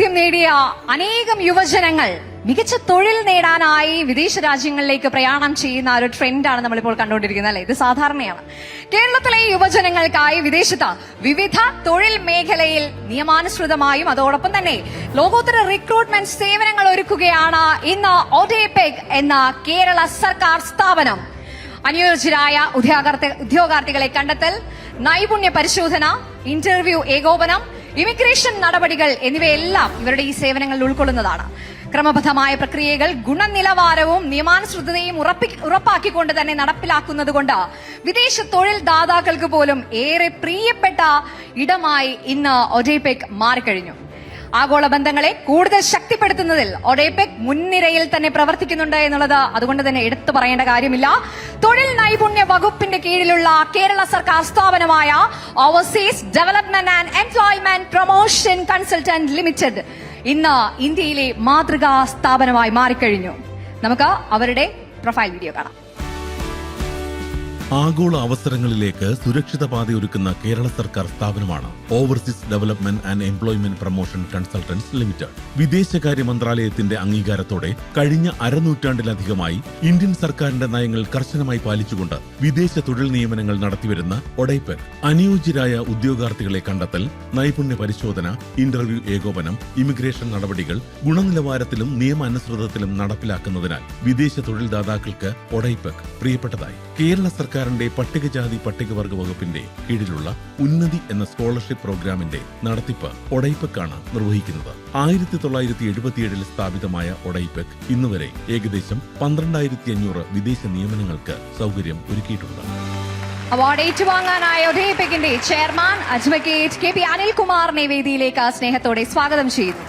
വൈദഗ്ധ്യം നേടിയ അനേകം യുവജനങ്ങൾ മികച്ച തൊഴിൽ നേടാനായി വിദേശ രാജ്യങ്ങളിലേക്ക് പ്രയാണം ചെയ്യുന്ന ഒരു ട്രെൻഡാണ് നമ്മളിപ്പോൾ കണ്ടുകൊണ്ടിരിക്കുന്നത്, അല്ലെ? ഇത് സാധാരണയാണ്. കേരളത്തിലെ യുവജനങ്ങൾക്കായി വിദേശത്ത് വിവിധ തൊഴിൽ മേഖലയിൽ നിയമാനുസൃതമായും അതോടൊപ്പം തന്നെ ലോകോത്തര റിക്രൂട്ട്മെന്റ് സേവനങ്ങൾ ഒരുക്കുകയാണ് ഇന്ന് ഒഡേപെക് എന്ന കേരള സർക്കാർ സ്ഥാപനം. അനുയോജ്യരായ ഉദ്യോഗാർത്ഥികളെ കണ്ടെത്തൽ, നൈപുണ്യ പരിശോധന, ഇന്റർവ്യൂ ഏകോപനം, ഇമിഗ്രേഷൻ നടപടികൾ എന്നിവയെല്ലാം ഇവരുടെ ഈ സേവനങ്ങളിൽ ഉൾക്കൊള്ളുന്നതാണ്. ക്രമബദ്ധമായ പ്രക്രിയകൾ ഗുണനിലവാരവും നിയമാനുസൃതതയും ഉറപ്പാക്കിക്കൊണ്ട് തന്നെ നടപ്പിലാക്കുന്നതുകൊണ്ട് വിദേശ തൊഴിൽ ദാതാക്കൾക്ക് പോലും ഏറെ പ്രിയപ്പെട്ട ഇടമായി ഇന്ന് ഒഡേപെക് മാറിക്കഴിഞ്ഞു. ആഗോള ബന്ധങ്ങളെ കൂടുതൽ ശക്തിപ്പെടുത്തുന്നതിൽ ഒഡേപെക് മുൻനിരയിൽ തന്നെ പ്രവർത്തിക്കുന്നുണ്ട് എന്നുള്ളത് അതുകൊണ്ട് തന്നെ എടുത്തു പറയേണ്ട കാര്യമില്ല. തൊഴിൽ നൈപുണ്യ വകുപ്പിന്റെ കീഴിലുള്ള കേരള സർക്കാർ സ്ഥാപനമായ overseas development and employment promotion consultant limited ഇന്ന് ഇന്ത്യയിലെ മാതൃകാ സ്ഥാപനമായി മാറിക്കഴിഞ്ഞു. നമുക്ക് അവരുടെ പ്രൊഫൈൽ വീഡിയോ കാണാം. ആഗോള അവസരങ്ങളിലേക്ക് സുരക്ഷിത പാതയൊരുക്കുന്ന കേരള സർക്കാർ സ്ഥാപനമാണ് overseas development and employment promotion consultants limited. വിദേശകാര്യ മന്ത്രാലയത്തിന്റെ അംഗീകാരത്തോടെ കഴിഞ്ഞ അരനൂറ്റാണ്ടിലധികമായി ഇന്ത്യൻ സർക്കാരിന്റെ നയങ്ങൾ കർശനമായി പാലിച്ചുകൊണ്ട് വിദേശ തൊഴിൽ നിയമനങ്ങൾ നടത്തിവരുന്ന ഒഡേപെക് അനുയോജ്യരായ ഉദ്യോഗാർത്ഥികളെ കണ്ടെത്തൽ, നൈപുണ്യ പരിശോധന, ഇന്റർവ്യൂ ഏകോപനം, ഇമിഗ്രേഷൻ നടപടികൾ ഗുണനിലവാരത്തിലും നിയമാനുസൃതത്തിലും നടപ്പിലാക്കുന്നതിനാൽ വിദേശ തൊഴിൽ ദാതാക്കൾക്ക് ഒഡേപെക് പ്രിയപ്പെട്ടതായി. കേരള സർക്കാരിന്റെ പട്ടികജാതി പട്ടികവർഗ വകുപ്പിന്റെ കീഴിലുള്ള ഉന്നതി എന്ന സ്കോളർഷിപ്പ് പ്രോഗ്രാമിന്റെ നടത്തിപ്പ് ഒഡേപെക്കാണ് നിർവഹിക്കുന്നത്. 1977 സ്ഥാപിതമായ ഒഡേപെക് ഇന്നുവരെ ഏകദേശം 12,500 വിദേശ നിയമനങ്ങൾക്ക് സൗകര്യം ഒരുക്കിയിട്ടുണ്ട്. അവാർഡ് ഏറ്റുവാങ്ങാനായ ഒഡേപെക്കിന്റെ ചെയർമാൻ അഡ്വക്കേറ്റ് KP അനിൽകുമാറിനെ വേദിയിലേക്ക് സ്നേഹത്തോടെ സ്വാഗതം ചെയ്യുന്നു.